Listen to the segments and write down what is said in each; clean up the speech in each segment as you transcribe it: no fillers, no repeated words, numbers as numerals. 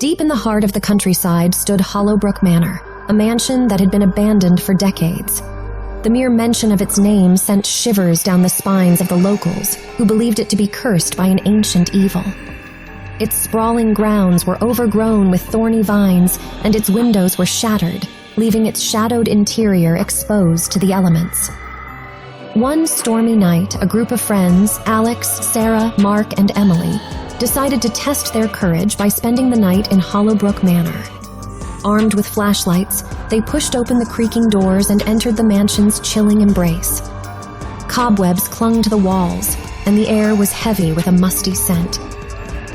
Deep in the heart of the countryside stood Hollowbrook Manor, a mansion that had been abandoned for decades. The mere mention of its name sent shivers down the spines of the locals, who believed it to be cursed by an ancient evil. Its sprawling grounds were overgrown with thorny vines, and its windows were shattered, leaving its shadowed interior exposed to the elements. One stormy night, a group of friends, Alex, Sarah, Mark, and Emily, decided to test their courage by spending the night in Hollowbrook Manor. Armed with flashlights, they pushed open the creaking doors and entered the mansion's chilling embrace. Cobwebs clung to the walls, and the air was heavy with a musty scent.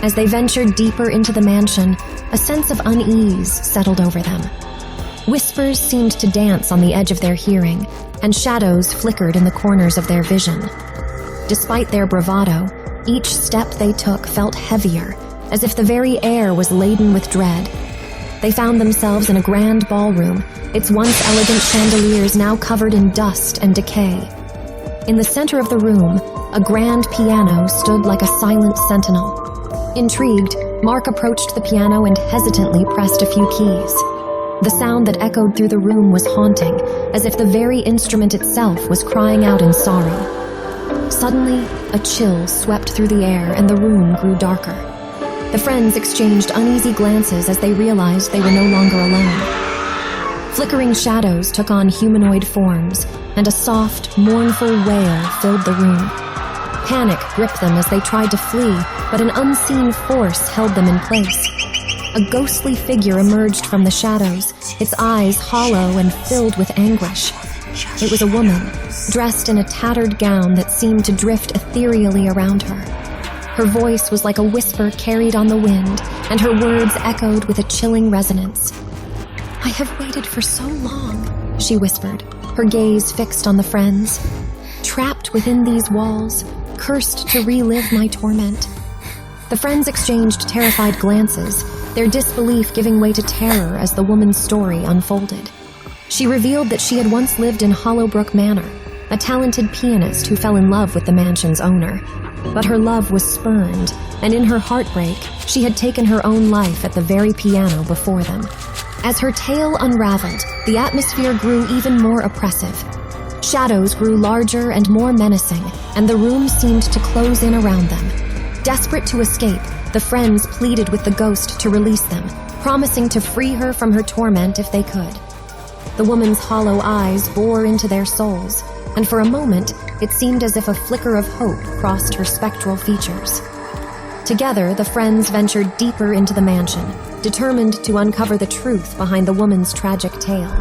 As they ventured deeper into the mansion, a sense of unease settled over them. Whispers seemed to dance on the edge of their hearing, and shadows flickered in the corners of their vision. Despite their bravado, each step they took felt heavier, as if the very air was laden with dread. They found themselves in a grand ballroom, its once elegant chandeliers now covered in dust and decay. In the center of the room, a grand piano stood like a silent sentinel. Intrigued, Mark approached the piano and hesitantly pressed a few keys. The sound that echoed through the room was haunting, as if the very instrument itself was crying out in sorrow. Suddenly, a chill swept through the air and the room grew darker. The friends exchanged uneasy glances as they realized they were no longer alone. Flickering shadows took on humanoid forms, and a soft, mournful wail filled the room. Panic gripped them as they tried to flee, but an unseen force held them in place. A ghostly figure emerged from the shadows, its eyes hollow and filled with anguish. It was a woman, dressed in a tattered gown that seemed to drift ethereally around her. Her voice was like a whisper carried on the wind, and her words echoed with a chilling resonance. "I have waited for so long," she whispered, her gaze fixed on the friends. "Trapped within these walls, cursed to relive my torment." The friends exchanged terrified glances, their disbelief giving way to terror as the woman's story unfolded. She revealed that she had once lived in Hollowbrook Manor, a talented pianist who fell in love with the mansion's owner. But her love was spurned, and in her heartbreak, she had taken her own life at the very piano before them. As her tale unraveled, the atmosphere grew even more oppressive. Shadows grew larger and more menacing, and the room seemed to close in around them. Desperate to escape, the friends pleaded with the ghost to release them, promising to free her from her torment if they could. The woman's hollow eyes bore into their souls, and for a moment, it seemed as if a flicker of hope crossed her spectral features. Together, the friends ventured deeper into the mansion, determined to uncover the truth behind the woman's tragic tale.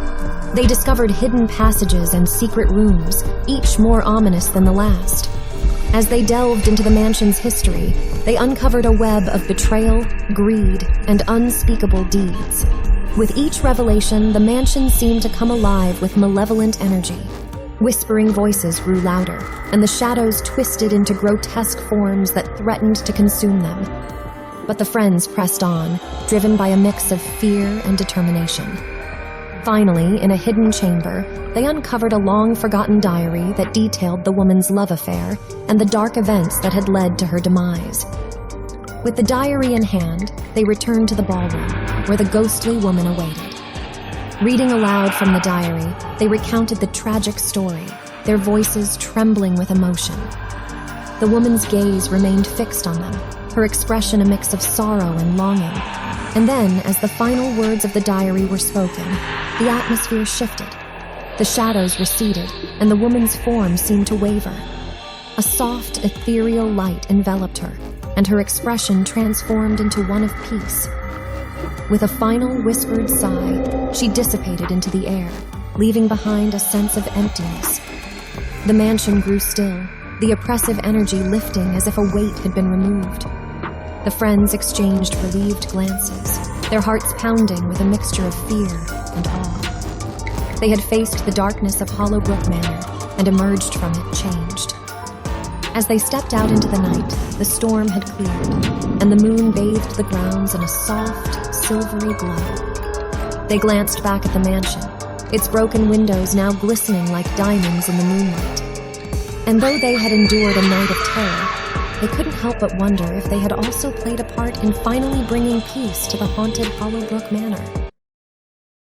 They discovered hidden passages and secret rooms, each more ominous than the last. As they delved into the mansion's history, they uncovered a web of betrayal, greed, and unspeakable deeds. With each revelation, the mansion seemed to come alive with malevolent energy. Whispering voices grew louder, and the shadows twisted into grotesque forms that threatened to consume them. But the friends pressed on, driven by a mix of fear and determination. Finally, in a hidden chamber, they uncovered a long-forgotten diary that detailed the woman's love affair and the dark events that had led to her demise. With the diary in hand, they returned to the ballroom, where the ghostly woman awaited. Reading aloud from the diary, they recounted the tragic story, their voices trembling with emotion. The woman's gaze remained fixed on them, her expression a mix of sorrow and longing. And then, as the final words of the diary were spoken, the atmosphere shifted. The shadows receded, and the woman's form seemed to waver. A soft, ethereal light enveloped her, and her expression transformed into one of peace. With a final whispered sigh, she dissipated into the air, leaving behind a sense of emptiness. The mansion grew still, the oppressive energy lifting as if a weight had been removed. The friends exchanged relieved glances, their hearts pounding with a mixture of fear and awe. They had faced the darkness of Hollowbrook Manor and emerged from it changed. As they stepped out into the night, the storm had cleared, and the moon bathed the grounds in a soft, silvery glow. They glanced back at the mansion, its broken windows now glistening like diamonds in the moonlight. And though they had endured a night of terror, they couldn't help but wonder if they had also played a part in finally bringing peace to the haunted Hollowbrook Manor.